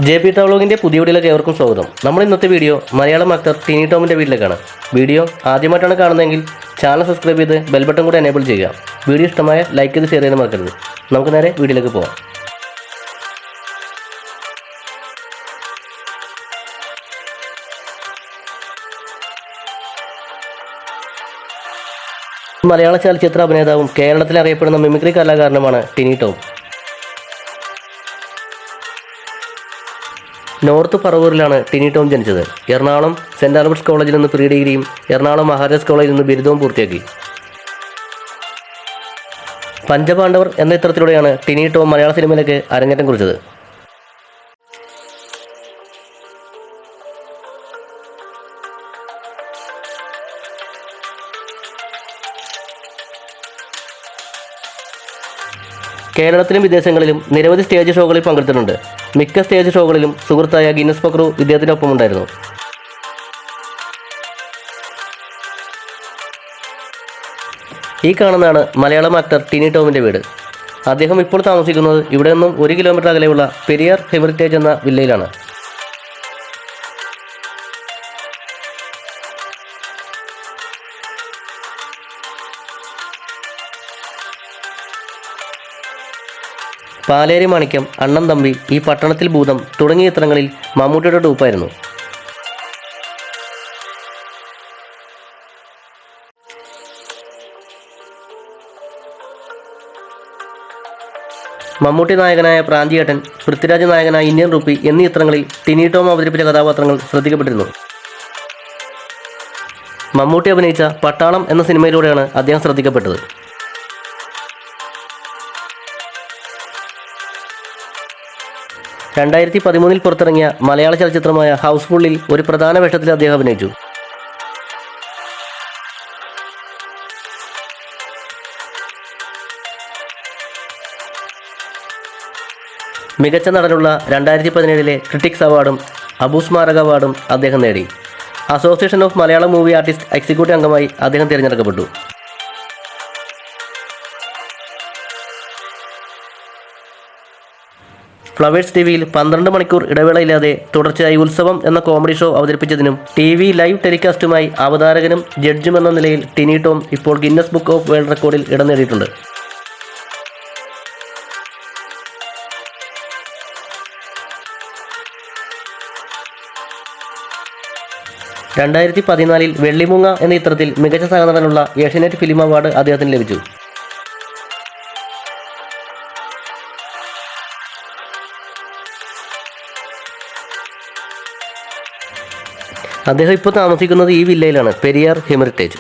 J P ട്രാവലോഗിൻ്റെ പുതിയ വീഡിയോയിലേക്ക് ഏവർക്കും സ്വാഗതം. നമ്മൾ ഇന്നത്തെ വീഡിയോ മലയാളം ആക്ടർ ടിനി ടോമിൻ്റെ വീട്ടിലേക്കാണ്. വീഡിയോ ആദ്യമായിട്ടാണ് കാണുന്നതെങ്കിൽ ചാനൽ സബ്സ്ക്രൈബ് ചെയ്ത് ബെൽ ബട്ടൺ കൂടി എനേബിൾ ചെയ്യുക. വീഡിയോ ഇഷ്ടമായ ലൈക്ക് ചെയ്ത് ഷെയർ ചെയ്യാൻ മറക്കരുത്. നമുക്ക് നേരെ വീഡിയോയിലേക്ക് പോകാം. മലയാള ചലച്ചിത്ര അഭിനേതാവും കേരളത്തിൽ അറിയപ്പെടുന്ന മിമിക്രി കലാകാരനുമാണ് ടിനി ടോം. നോർത്ത് പറവൂരിലാണ് ടിനി ടോം ജനിച്ചത്. എറണാകുളം സെൻറ് ആൽബർട്ട്സ് കോളേജിൽ നിന്ന് പ്രീ ഡിഗ്രിയും എറണാകുളം മഹാരാജാസ് കോളേജിൽ നിന്ന് ബിരുദവും പൂർത്തിയാക്കി. പഞ്ചപാണ്ഡവർ എന്ന ചിത്രത്തിലൂടെയാണ് ടിനി ടോം മലയാള സിനിമയിലേക്ക് അരങ്ങേറ്റം കുറിച്ചത്. കേരളത്തിലും വിദേശങ്ങളിലും നിരവധി സ്റ്റേജ് ഷോകളിൽ പങ്കെടുത്തിട്ടുണ്ട്. മിക്ക സ്റ്റേജ് ഷോകളിലും സുഹൃത്തായ ഗിന്നസ് ബുക്ക് ഇദ്ദേഹത്തിനൊപ്പം ഉണ്ടായിരുന്നു. ഈ കാണുന്നതാണ് മലയാളം ആക്ടർ ടിനി ടോമിൻ്റെ വീട്. അദ്ദേഹം ഇപ്പോൾ താമസിക്കുന്നത് ഇവിടെ നിന്നും 1 കിലോമീറ്റർ അകലെയുള്ള പെരിയാർ ഹെറിറ്റേജ് എന്ന വില്ലയിലാണ്. പാലേരി മാണിക്യം, അണ്ണൻ തമ്പി, ഈ പട്ടണത്തിൽ ഭൂതം തുടങ്ങിയ ചിത്രങ്ങളിൽ മമ്മൂട്ടിയുടെ ഡൂപ്പായിരുന്നു. മമ്മൂട്ടി നായകനായ പ്രാഞ്ചിയേട്ടൻ, പൃഥ്വിരാജ് നായകനായ ഇന്ത്യൻ റുപ്പി എന്നീ ചിത്രങ്ങളിൽ ടിനി ടോം അവതരിപ്പിച്ച കഥാപാത്രങ്ങൾ ശ്രദ്ധിക്കപ്പെട്ടിരുന്നു. മമ്മൂട്ടി അഭിനയിച്ച പട്ടാളം എന്ന സിനിമയിലൂടെയാണ് അദ്ദേഹം ശ്രദ്ധിക്കപ്പെട്ടത്. 2013 പുറത്തിറങ്ങിയ മലയാള ചലച്ചിത്രമായ ഹൗസ്ഫുള്ളിൽ ഒരു പ്രധാന വേഷത്തിൽ അദ്ദേഹം അഭിനയിച്ചു. മികച്ച നടനുള്ള 2017 ക്രിട്ടിക്സ് അവാർഡും അബു സ്മാരക അവാർഡും അദ്ദേഹം നേടി. Association of Malayalam movie artist executive അംഗമായി അദ്ദേഹം തിരഞ്ഞെടുക്കപ്പെട്ടു. ഫ്ലവേഴ്സ് ടിവിയിൽ 12 മണിക്കൂർ ഇടവേളയില്ലാതെ തുടർച്ചയായി ഉത്സവം എന്ന കോമഡി ഷോ അവതരിപ്പിച്ചതിനും TV ലൈവ് ടെലികാസ്റ്റുമായി അവതാരകനും ജഡ്ജും എന്ന നിലയിൽ ടിനി ടോം ഇപ്പോൾ ഗിന്നസ് ബുക്ക് ഓഫ് വേൾഡ് റെക്കോർഡിൽ ഇടം നേടിയിട്ടുണ്ട്. 2014 വെള്ളിമൂങ്ങ എന്ന ചിത്രത്തിൽ മികച്ച സഹനടനുള്ള ഏഷ്യാനെറ്റ് ഫിലിം അവാർഡ് അദ്ദേഹത്തിന് ലഭിച്ചു. അദ്ദേഹം ഇപ്പോൾ താമസിക്കുന്നത് ഈ വില്ലയിലാണ്, പെരിയാർ ഹെറിറ്റേജ്.